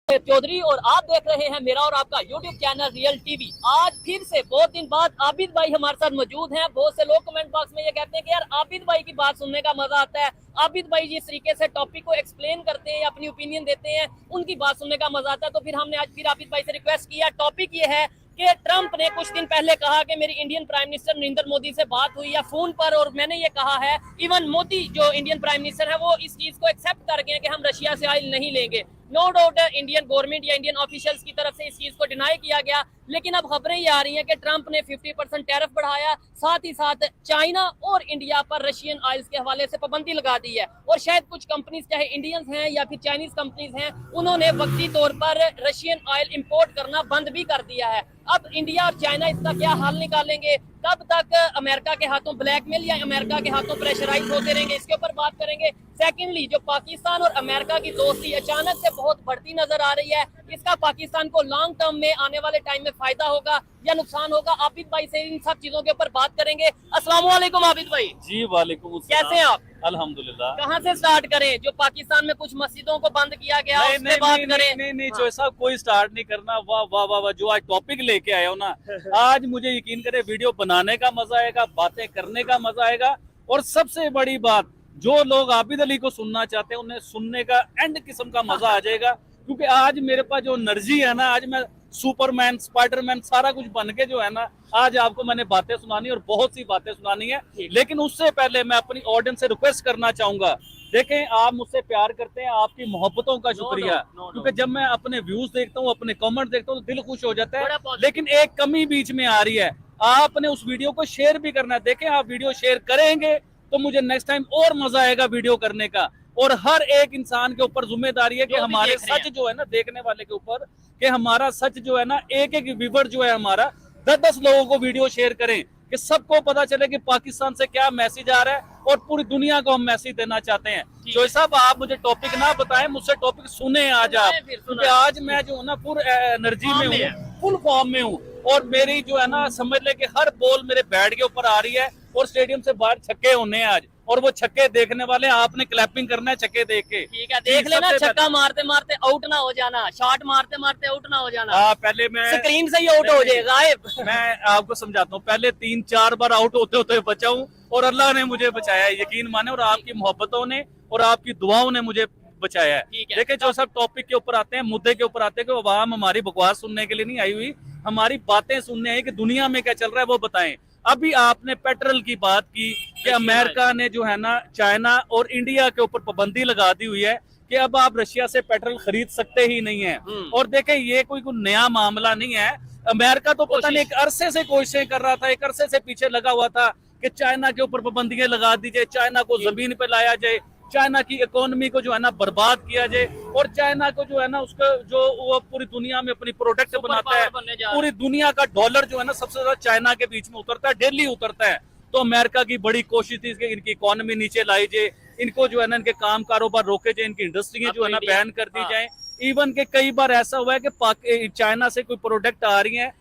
चौधरी और आप देख रहे हैं मेरा और आपका YouTube चैनल रियल टीवी। आज फिर से बहुत दिन बाद आबिद भाई हमारे साथ मौजूद हैं। बहुत से लोग कमेंट बॉक्स में ये कहते हैं कि यार आबिद भाई की बात सुनने का मजा आता है, आबिद भाई जिस तरीके से टॉपिक को एक्सप्लेन करते हैं, अपनी ओपिनियन देते हैं, उनकी बात सुनने का मजा आता है। तो फिर हमने आज फिर आबिद भाई से रिक्वेस्ट किया। टॉपिक ये है कि ट्रंप ने कुछ दिन पहले कहा कि मेरी Indian prime minister Narendra Modi से बात हुई है फोन पर, और मैंने ये कहा है, इवन मोदी जो इंडियन प्राइम मिनिस्टर है वो इस चीज को एक्सेप्ट कर गए कि हम रशिया से ऑयल नहीं लेंगे। नो डाउट इंडियन गवर्नमेंट या इंडियन ऑफिशियल्स की तरफ से इस चीज को डिनाई किया गया, लेकिन अब खबरें ये आ रही हैं कि ट्रंप ने 50% टैरिफ बढ़ाया, साथ ही साथ चाइना और इंडिया पर रशियन ऑयल्स के हवाले से पाबंदी लगा दी है। और शायद कुछ कंपनीज चाहे इंडियंस हैं या फिर चाइनीज कंपनीज हैं, उन्होंने वक्ती तौर पर रशियन ऑयल इंपोर्ट करना बंद भी कर दिया है। अब इंडिया और चाइना इसका क्या हल निकालेंगे, कब तक अमेरिका के हाथों ब्लैकमेल या अमेरिका के हाथों प्रेशराइज होते रहेंगे, इसके ऊपर बात करेंगे। सेकेंडली, जो पाकिस्तान और अमेरिका की दोस्ती अचानक से बहुत बढ़ती नजर आ रही है, इसका पाकिस्तान को लॉन्ग टर्म में आने वाले टाइम में फायदा होगा या नुकसान होगा? आबिद भाई से इन सब चीजों के ऊपर बात करेंगे। अस्सलाम वालेकुम आबिद भाई। जी वालेकुम अस्सलाम। कैसे हैं आप? अल्हम्दुलिल्लाह। कहाँ से स्टार्ट करें? जो पाकिस्तान में कुछ मस्जिदों को बंद किया गया, नहीं, उससे बात करें। नहीं जो ऐसा कोई स्टार्ट नहीं करना। वाह वाह वाह वाह, जो आज टॉपिक लेके आए हो ना, आज मुझे यकीन करे वीडियो बनाने का मजा आएगा, बातें करने का मजा आएगा, और सबसे बड़ी बात, जो लोग आबिद अली को सुनना चाहते हैं उन्हें सुनने का एंड किस्म का मजा आ जाएगा। क्योंकि आज मेरे पास जो एनर्जी है ना, आज मैं सुपरमैन स्पाइडरमैन सारा कुछ बन के जो है ना, आज आपको मैंने बातें सुनानी और बहुत सी बातें सुनानी है। लेकिन उससे पहले मैं अपनी ऑडियंस से रिक्वेस्ट करना चाहूंगा, देखें आप मुझसे प्यार करते हैं, आपकी मोहब्बतों का शुक्रिया। क्योंकि जब मैं अपने व्यूज देखता हूँ, अपने कमेंट देखता हूँ, तो दिल खुश हो जाता है। लेकिन एक कमी बीच में आ रही है, आपने उस वीडियो को शेयर भी करना है। देखें आप वीडियो शेयर करेंगे तो मुझे नेक्स्ट टाइम और मजा आएगा वीडियो करने का। और हर एक इंसान के ऊपर जिम्मेदारी है कि हमारे सच जो है ना, देखने वाले के ऊपर, कि हमारा सच जो है ना, एक एक व्यूवर जो है हमारा 10-10 लोगों को वीडियो शेयर करें कि सबको पता चले कि पाकिस्तान से क्या मैसेज आ रहा है और पूरी दुनिया को हम मैसेज देना चाहते हैं। जोई साहब, आप मुझे टॉपिक ना बताएं, मुझसे टॉपिक सुने आज आप, क्योंकि आज मैं जो है ना फुल एनर्जी में हूँ, फुल फॉर्म में हूँ, और मेरी जो है ना समझ ले कि हर बॉल मेरे बैट के ऊपर आ रही है, और स्टेडियम से बाहर छक्के होने हैं आज, और वो छक्के देखने वाले आपने क्लैपिंग करना है छक्के देख के। ठीक है, देख लेना, छक्का मारते मारते आउट ना हो जाना, शॉट मारते मारते आउट ना हो जाना। हाँ, पहले मैं स्क्रीन से ही आउट हो जाएगा गायब। मैं आपको समझाता हूँ, पहले 3-4 बार आउट होते होते बचा हूँ, और अल्लाह ने मुझे बचाया है, यकीन माने, और आपकी मोहब्बतों ने और आपकी दुआओं ने मुझे बचाया है। देखिए जो सब टॉपिक के ऊपर आते हैं, मुद्दे के ऊपर आते हैं, कि आवाम हमारी बकवास सुनने के लिए नहीं आई हुई, हमारी बातें सुनने आई कि दुनिया में क्या चल रहा है वो बताएं। अभी आपने पेट्रोल की बात की कि अमेरिका ने जो है ना चाइना और इंडिया के ऊपर पाबंदी लगा दी हुई है कि अब आप रशिया से पेट्रोल खरीद सकते ही नहीं है। और देखें ये कोई नया मामला नहीं है। अमेरिका तो पता नहीं एक अरसे से कोशिशें कर रहा था, एक अरसे से पीछे लगा हुआ था कि चाइना के ऊपर पाबंदियां लगा दी जाए, चाइना को जमीन पे लाया जाए, चाइना की इकोनॉमी को जो है ना बर्बाद किया जाए, और चाइना को जो है ना उसका जो वो पूरी दुनिया में अपनी प्रोडक्ट बनाता है, पूरी दुनिया का डॉलर जो है ना सबसे ज्यादा चाइना के बीच में उतरता है, डेली उतरता है। तो अमेरिका की बड़ी कोशिश थी कि इनकी इकोनॉमी नीचे लाई जाए, इनको जो है ना इनके काम कारोबार रोके जाए, इनकी इंडस्ट्रियां जो है ना बैन कर दी जाए। इवन के कई बार ऐसा हुआ है कि चाइना से कोई प्रोडक्ट आ रही है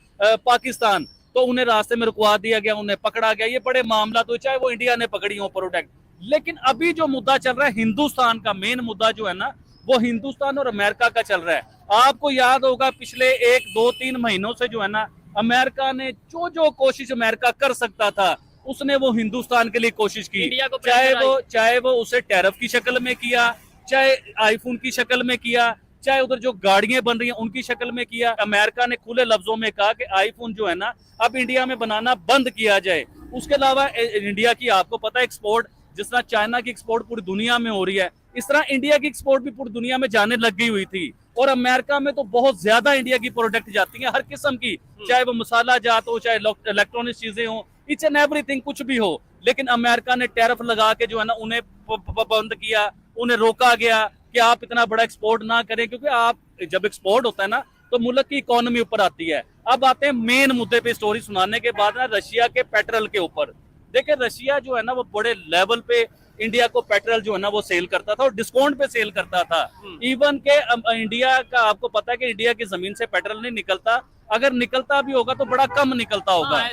पाकिस्तान, तो उन्हें रास्ते में रुकवा दिया गया, उन्हें पकड़ा गया। ये बड़े मामला तो चाहे वो इंडिया ने पकड़ी हो प्रोडक्ट। लेकिन अभी जो मुद्दा चल रहा है हिंदुस्तान का, मेन मुद्दा जो है ना वो हिंदुस्तान और अमेरिका का चल रहा है। आपको याद होगा पिछले 1-2-3 महीनों से जो है ना अमेरिका ने जो कोशिश अमेरिका कर सकता था उसने वो हिंदुस्तान के लिए कोशिश की, चाहे वो उसे टैरिफ की शक्ल में किया, चाहे आईफोन की शक्ल में किया, चाहे उधर जो गाड़ियां बन रही हैं उनकी शक्ल में किया। अमेरिका ने खुले लफ्जों में कहा कि आईफोन जो है ना अब इंडिया में बनाना बंद किया जाए। उसके अलावा इंडिया की आपको पता है एक्सपोर्ट, जिस तरह चाइना की एक्सपोर्ट पूरी दुनिया में हो रही है, इस तरह इंडिया की एक्सपोर्ट भी पूरी दुनिया में जाने लग गई हुई थी। और अमेरिका में तो बहुत ज्यादा इंडिया की प्रोडक्ट जाती हैं, हर किस्म की, चाहे वो मसाला जात हो, चाहे इलेक्ट्रॉनिक चीजें हो, ईच एंड एवरीथिंग, कुछ भी हो। लेकिन अमेरिका ने टैरिफ लगा के जो है ना उन्हें बंद किया, उन्हें रोका गया कि आप इतना बड़ा एक्सपोर्ट ना करें, क्योंकि आप जब एक्सपोर्ट होता है ना तो मुल्क की इकोनॉमी ऊपर आती है। अब आते हैं मेन मुद्दे पे, स्टोरी सुनाने के बाद ना रशिया के पेट्रोल के ऊपर। देखिए रशिया जो है ना वो बड़े लेवल पे इंडिया को पेट्रोल जो है ना वो सेल करता था, और डिस्काउंट पे सेल करता था। इवन के इंडिया का आपको पता है कि इंडिया की जमीन से पेट्रोल नहीं निकलता, अगर निकलता भी होगा तो बड़ा कम निकलता होगा।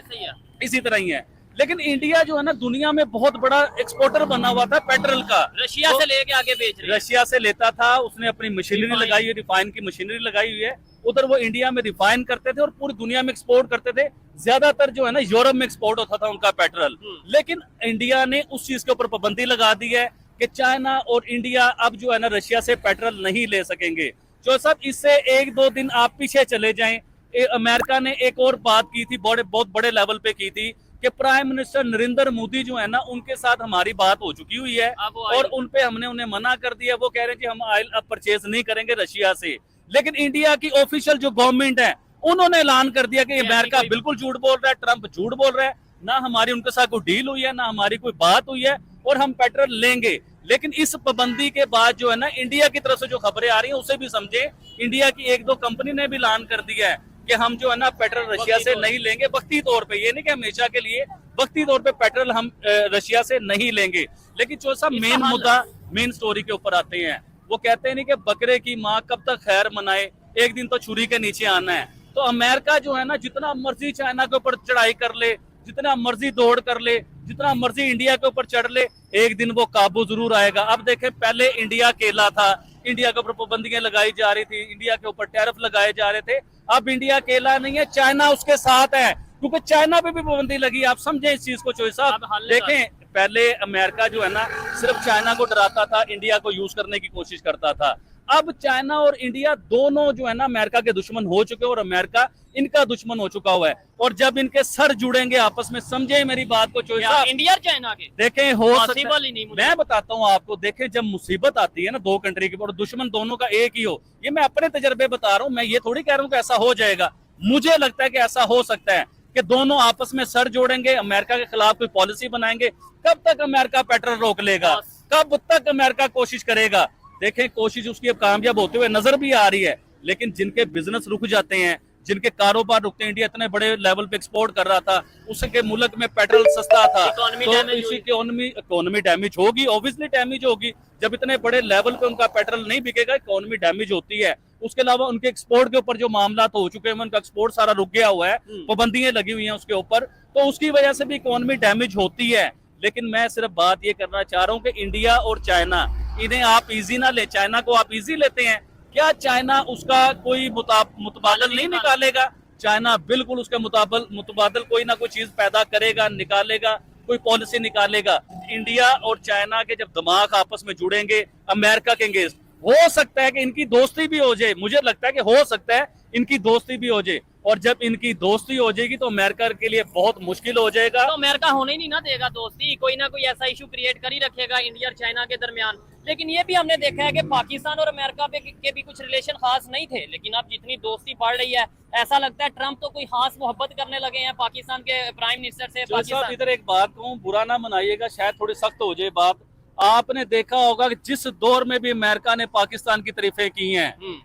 इसी तरह ही है। लेकिन इंडिया जो है ना दुनिया में बहुत बड़ा एक्सपोर्टर बना हुआ था पेट्रोल का। रशिया से लेके आगे बेच रहे हैं। रशिया से लेता था, उसने अपनी मशीनरी लगाई हुई, रिफाइन की मशीनरी लगाई हुई है, उधर वो इंडिया में रिफाइन करते थे और पूरी दुनिया में एक्सपोर्ट करते थे। ज्यादातर जो है ना यूरोप में एक्सपोर्ट होता था उनका पेट्रोल। लेकिन इंडिया ने उस चीज के ऊपर पाबंदी लगा दी है कि चाइना और इंडिया अब जो है ना रशिया से पेट्रोल नहीं ले सकेंगे। जो सब इससे एक दो दिन आप पीछे चले जाएं, अमेरिका ने एक और बात की थी, बहुत बड़े लेवल पे की थी कि प्राइम मिनिस्टर नरेंद्र मोदी जो है ना उनके साथ हमारी बात हो चुकी हुई है और उनपे हमने उन्हें मना कर दिया। वो कह रहे हैं कि हम ऑयल अब परचेज नहीं करेंगे रशिया से। लेकिन इंडिया की ऑफिशियल जो गवर्नमेंट है उन्होंने ऐलान कर दिया कि अमेरिका बिल्कुल झूठ बोल रहा है, ट्रंप झूठ बोल रहा है, ना हमारी उनके साथ कोई डील हुई है, ना हमारी कोई बात हुई है और हम पेट्रोल लेंगे। लेकिन इस पाबंदी के बाद जो है ना इंडिया की तरफ से जो खबरें आ रही हैं उसे भी समझे। इंडिया की एक दो कंपनी ने भी ऐलान कर दिया है कि हम जो है ना पेट्रोल रशिया से नहीं लेंगे, वक्ती तौर पे, ये नहीं कि हमेशा के लिए, वक्ती तौर पे पेट्रोल हम रशिया से नहीं लेंगे। लेकिन जो सब मेन मुद्दा, मेन स्टोरी के ऊपर आते हैं, वो कहते हैं नहीं कि बकरे की माँ कब तक खैर मनाए, एक दिन तो छुरी के नीचे आना है। तो अमेरिका जो है ना जितना मर्जी चाइना के ऊपर चढ़ाई कर ले, जितना मर्जी दौड़ कर ले, जितना मर्जी इंडिया के ऊपर चढ़ ले, एक दिन वो काबू जरूर आएगा। अब देखें, पहले इंडिया अकेला था, इंडिया के ऊपर पाबंदियां लगाई जा रही थी, इंडिया के ऊपर टैरिफ लगाए जा रहे थे। अब इंडिया अकेला नहीं है, चाइना उसके साथ है, क्योंकि चाइना पे भी पाबंदी लगी। आप समझे इस चीज को चोई साहब। देखें, पहले अमेरिका जो है ना सिर्फ चाइना को डराता था, इंडिया को यूज करने की कोशिश करता था। अब चाइना और इंडिया दोनों जो है ना अमेरिका के दुश्मन हो चुके और अमेरिका इनका दुश्मन हो चुका हुआ है। और जब इनके सर जुड़ेंगे आपस में, समझे मेरी बात को चोई साहब, इंडिया और चाइना के देखें हो सकता ही नहीं। मैं बताता हूँ आपको, देखें जब मुसीबत आती है ना दो कंट्री के ऊपर, दुश्मन दोनों का एक ही हो, ये मैं अपने तजर्बे बता रहा हूँ, मैं ये थोड़ी कह रहा हूँ कि ऐसा हो जाएगा। मुझे लगता है कि ऐसा हो सकता है कि दोनों आपस में सर जोड़ेंगे, अमेरिका के खिलाफ कोई पॉलिसी बनाएंगे। कब तक अमेरिका पेट्रोल रोक लेगा, कब तक अमेरिका कोशिश करेगा? देखें, कोशिश उसकी अब कामयाब होते हुए नजर भी आ रही है। लेकिन जिनके बिजनेस रुक जाते हैं, जिनके कारोबार रुकते हैं, इंडिया इतने बड़े लेवल पे एक्सपोर्ट कर रहा था, उसके मुल्क में पेट्रोल सस्ता था, तो इसी इकोनॉमी डैमेज होगी, ऑब्वियसली डैमेज होगी। जब इतने बड़े लेवल पे उनका पेट्रोल नहीं बिकेगा, इकोनॉमी डैमेज होती है। उसके अलावा उनके एक्सपोर्ट के ऊपर जो मामला तो हो चुके हैं, उनका एक्सपोर्ट सारा रुक गया हुआ है, पाबंदियां लगी हुई हैं उसके ऊपर, तो उसकी वजह से भी इकोनॉमी डैमेज होती है। लेकिन मैं सिर्फ बात ये करना चाह रहा हूँ कि इंडिया और चाइना, इन्हें आप इजी ना ले। चाइना को आप इजी लेते हैं क्या? चाइना उसका कोई मुतबादल नहीं निकालेगा? चाइना बिल्कुल उसके मुतबादल कोई ना कोई चीज पैदा करेगा, निकालेगा, कोई पॉलिसी निकालेगा। इंडिया और चाइना के जब दिमाग आपस में जुड़ेंगे अमेरिका के अगेंस्ट, हो सकता है कि इनकी दोस्ती भी हो जाए। मुझे लगता है कि हो सकता है इनकी दोस्ती भी हो जाए, और जब इनकी दोस्ती हो जाएगी तो अमेरिका के लिए बहुत मुश्किल हो जाएगा। तो अमेरिका होने ही नहीं ना देगा दोस्ती, कोई ना कोई ऐसा इशू क्रिएट कर ही रखेगा इंडिया और चाइना के दरमियान। लेकिन ये भी हमने देखा है कि पाकिस्तान और अमेरिका के भी कुछ रिलेशन खास नहीं थे, लेकिन अब जितनी दोस्ती बढ़ रही है, ऐसा लगता है ट्रंप तो कोई खास मोहब्बत करने लगे हैं पाकिस्तान के प्राइम मिनिस्टर से। पाकिस्तान इधर एक बात कहूँ, बुरा ना मनाइएगा, शायद थोड़ी सख्त हो जाए बात। आपने देखा होगा कि जिस दौर में भी अमेरिका ने पाकिस्तान की तारीफें की हैं,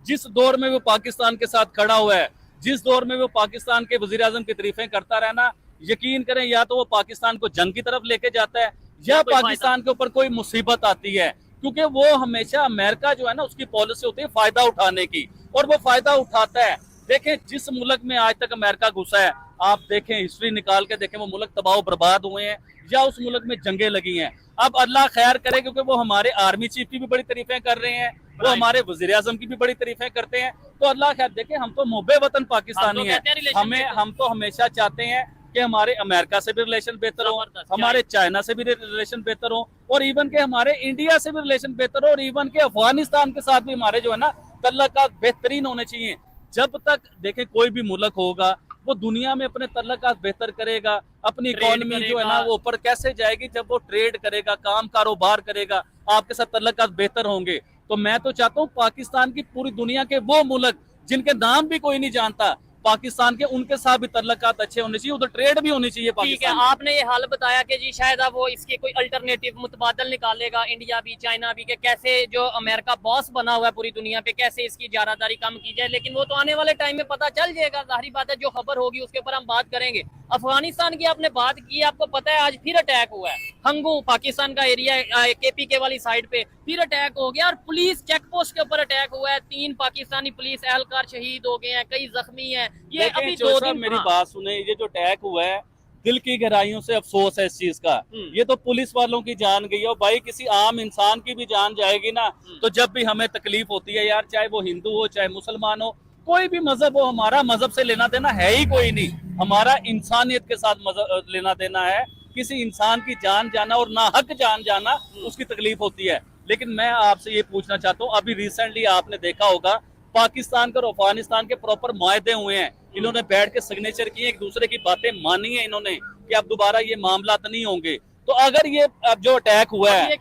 जिस दौर में वो पाकिस्तान के साथ खड़ा हुआ है, जिस दौर में वो पाकिस्तान के वजीर आजम की तारीफें करता रहना, यकीन करें या तो वो पाकिस्तान को जंग की तरफ लेके जाता है या पाकिस्तान के ऊपर कोई मुसीबत आती है। क्योंकि वो हमेशा, अमेरिका जो है ना उसकी पॉलिसी होती है फायदा उठाने की, और वो फायदा उठाता है। देखें, जिस मुल्क में आज तक अमेरिका घुसा है, आप देखें हिस्ट्री निकाल के देखें, वो मुल्क तबाह बर्बाद हुए हैं या उस मुल्क में जंगें लगी हैं। अब अल्लाह खैर करे, क्योंकि वो हमारे आर्मी चीफ की भी बड़ी तारीफें कर रहे हैं, वो हमारे वजीर आजम की भी बड़ी तारीफें करते हैं, तो अल्लाह खैर। देखें, हम तो मुहब्बे वतन पाकिस्तानी हैं, हम तो हमेशा चाहते हैं कि हमारे अमेरिका से भी रिलेशन बेहतर हो, हमारे चाइना से भी रिलेशन बेहतर हो, और इवन के हमारे इंडिया से भी रिलेशन बेहतर हो, और इवन के अफगानिस्तान के साथ भी हमारे जो है ना तल्लुकात बेहतरीन होने चाहिए। जब तक देखें कोई भी मुल्क होगा वो दुनिया में अपने तल्लुकात बेहतर करेगा, अपनी इकोनॉमी जो है ना वो ऊपर कैसे जाएगी? जब वो ट्रेड करेगा, काम कारोबार करेगा, आपके साथ तल्लुकात बेहतर होंगे। तो मैं तो चाहता हूँ पाकिस्तान की पूरी दुनिया के वो मुल्क जिनके नाम भी कोई नहीं जानता पाकिस्तान के, उनके साथ भी तल्लुकात अच्छे होने चाहिए, उधर ट्रेड भी होनी चाहिए। ठीक है, आपने ये हाल बताया कि जी शायद अब वो इसके कोई अल्टरनेटिव मुतबादल निकालेगा, इंडिया भी चाइना भी, के कैसे जो अमेरिका बॉस बना हुआ है पूरी दुनिया पे, कैसे इसकी जारादारी कम की जाए। लेकिन वो तो आने वाले टाइम में पता चल जाएगा, जाहिर बात है, जो खबर होगी उसके ऊपर हम बात करेंगे। अफगानिस्तान की आपने बात की, आपको पता है आज फिर अटैक हुआ है, हंगू पाकिस्तान का एरिया, KPK वाली साइड पे फिर अटैक हो गया, और पुलिस चेक पोस्ट के ऊपर अटैक हुआ है। 3 पाकिस्तानी पुलिस एहलकार शहीद हो गए हैं, कई जख्मी हैं। ये अभी 2 दिन, मेरी बात सुने, ये जो अटैक हुआ है दिल की गहराइयों से अफसोस है इस चीज का। ये तो पुलिस वालों की जान गई है और भाई किसी आम इंसान की भी जान जाएगी ना, तो जब भी हमें तकलीफ होती है यार, चाहे वो हिंदू हो चाहे मुसलमान हो, कोई भी मजहब हो, हमारा मजहब से लेना देना है ही कोई नहीं। हमारा इंसानियत के साथ मजहब लेना देना है। किसी इंसान की जान जाना और ना हक जान जाना, उसकी तकलीफ होती है। लेकिन मैं आपसे ये पूछना चाहता हूँ, अभी रिसेंटली आपने देखा होगा पाकिस्तान और अफगानिस्तान के प्रॉपर मुआहदे हुए हैं, इन्होंने बैठ के सिग्नेचर किए, एक दूसरे की बातें मानी है इन्होंने कि अब दोबारा ये मामला नहीं होंगे। तो अगर ये अब जो अटैक हुआ है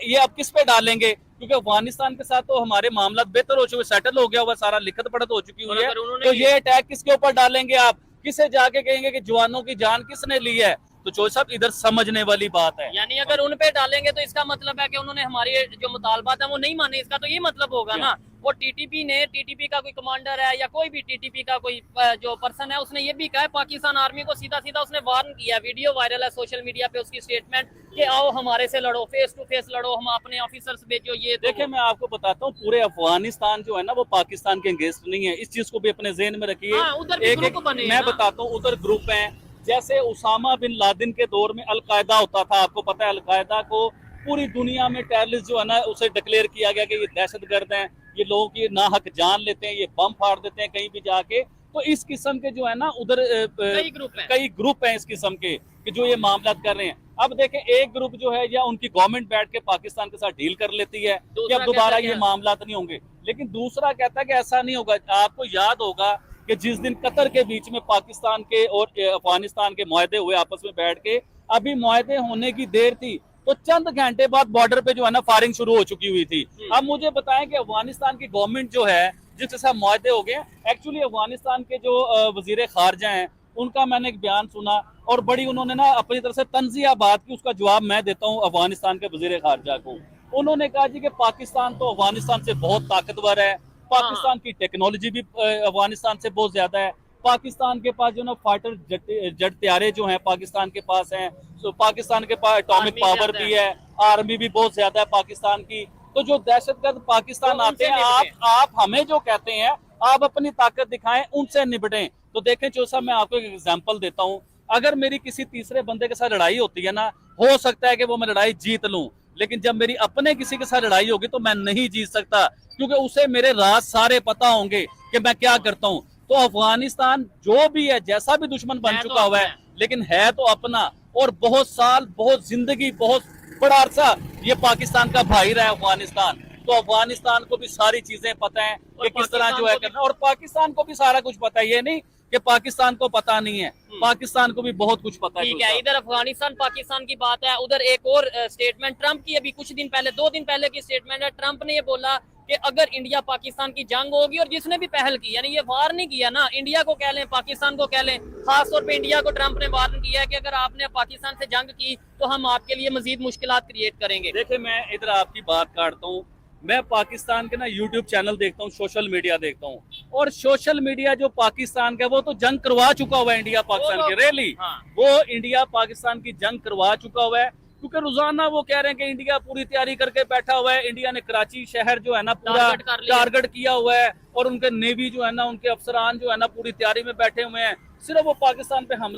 ये अब किस पे डालेंगे? क्योंकि अफगानिस्तान के साथ तो हमारे मामला बेहतर हो चुके, सेटल हो गया हुआ, सारा लिखत पढ़त हो चुकी हुई है, तो ये अटैक किसके ऊपर डालेंगे आप? किसे जाके कहेंगे कि जवानों की जान किसने ली है? तो चौधरी साहब इधर समझने वाली बात है। यानी अगर उन पे डालेंगे तो इसका मतलब है कि उन्होंने हमारी जो मुतालबात है वो नहीं माने, इसका तो ये मतलब होगा ना। वो टीटीपी का कोई कमांडर है या कोई भी टीटीपी का कोई जो पर्सन है, उसने ये भी कहा है पाकिस्तान आर्मी को, सीधा सीधा उसने वार्न किया, वीडियो वायरल है सोशल मीडिया पे उसकी स्टेटमेंट कि आओ हमारे से लड़ो, फेस टू फेस लड़ो, हम अपने ऑफिसर्स भेजो। ये देखिए मैं आपको बताता हूँ, पूरे अफगानिस्तान जो है ना वो पाकिस्तान के अगेंस्ट नहीं है, इस चीज को भी अपने ज़हन में रखिए। उधर भी ग्रुप बने मैं बताता हूँ, उधर ग्रुप हैं, जैसे उसामा बिन लादेन के दौर में अलकायदा होता था, आपको पता है अलकायदा को पूरी दुनिया में टेररिस्ट जो है ना उसे डिक्लेयर किया गया कि ये दहशतगर्द हैं, ये लोगों की नाहक जान लेते हैं, ये बम फाड़ देते हैं कहीं भी जाके। तो इस किस्म के जो है ना उधर कई ग्रुप हैं इस किस्म के कि जो ये मामला कर रहे हैं। अब देखें एक ग्रुप जो है या उनकी गवर्नमेंट बैठ के पाकिस्तान के साथ डील कर लेती है कि अब दोबारा ये मामला नहीं होंगे, लेकिन दूसरा कहता है कि ऐसा नहीं होगा। आपको याद होगा कि जिस दिन कतर के बीच में पाकिस्तान के और अफगानिस्तान के मुआहदे हुए आपस में बैठ के, अभी मुआहदे होने की देर थी तो चंद घंटे बाद बॉर्डर पे जो है ना फायरिंग शुरू हो चुकी हुई थी। अब मुझे बताएं कि अफगानिस्तान की गवर्नमेंट जो है जिसके साथ मुआहदे हो गए, एक्चुअली अफगानिस्तान के जो वजीर खारजा हैं उनका मैंने एक बयान सुना और बड़ी उन्होंने ना अपनी तरफ से तंजिया बात की, उसका जवाब मैं देता हूँ अफगानिस्तान के वजीर खारजा को। उन्होंने कहा जी कि पाकिस्तान तो अफगानिस्तान से बहुत ताकतवर है, पाकिस्तान की टेक्नोलॉजी भी अफगानिस्तान से बहुत ज्यादा है, पाकिस्तान के पास जो ना फाइटर जेट तैयारे जो हैं पाकिस्तान के पास हैं, तो पाकिस्तान के पास एटॉमिक पावर भी है, आर्मी भी बहुत ज्यादा है पाकिस्तान की। तो जो दहशतगर्द पाकिस्तान आते हैं, आप हमें जो कहते हैं आप अपनी ताकत दिखाएं, उनसे निपटें। तो देखें चौधरी साहब, मैं आपको एक एग्जांपल देता हूं, अगर मेरी किसी तीसरे बंदे के साथ लड़ाई होती है ना, हो सकता है कि वो मैं लड़ाई जीत लूं, लेकिन जब मेरी अपने किसी के साथ लड़ाई होगी तो मैं नहीं जीत सकता, क्योंकि उसे मेरे राज सारे पता होंगे कि मैं क्या करता हूं। तो अफगानिस्तान जो भी है, जैसा भी दुश्मन बन चुका हुआ है, लेकिन है तो अपना, और बहुत साल, बहुत जिंदगी, बहुत बड़ा अरसा ये पाकिस्तान का भाई रहा है अफगानिस्तान। तो अफगानिस्तान को भी सारी चीजें पता है कि किस तरह जो है करना, और पाकिस्तान को भी सारा कुछ पता है, ये नहीं कि पाकिस्तान को पता नहीं है, पाकिस्तान को भी बहुत कुछ पता है। ठीक है, इधर अफगानिस्तान पाकिस्तान की बात है, उधर एक और स्टेटमेंट ट्रंप की अभी कुछ दिन पहले, 2 दिन पहले की स्टेटमेंट है। ट्रंप ने ये बोला कि अगर इंडिया पाकिस्तान की जंग होगी, और जिसने भी पहल की, यानी ये वार नहीं किया ना, इंडिया को कह लें पाकिस्तान को कह लें, खासतौर पे इंडिया को ट्रंप ने वार्न किया है कि अगर आपने पाकिस्तान से जंग की तो हम आपके लिए मजीद मुश्किलात क्रिएट करेंगे। देखिए मैं इधर आपकी बात काटता हूँ, मैं पाकिस्तान के ना यूट्यूब चैनल देखता हूँ, सोशल मीडिया देखता हूँ, और सोशल मीडिया जो पाकिस्तान का वो तो जंग करवा चुका हुआ है इंडिया पाकिस्तान की, रियली वो इंडिया पाकिस्तान की जंग करवा चुका हुआ है, क्योंकि रोजाना वो कह रहे हैं कि इंडिया पूरी तैयारी करके बैठा हुआ है, इंडिया ने कराची शहर जो है ना पूरा टारगेट किया हुआ है, और उनके नेवी जो है ना, उनके अफसरान जो है ना पूरी तैयारी में बैठे हुए हैं, सिर्फ वो पाकिस्तान पे हमला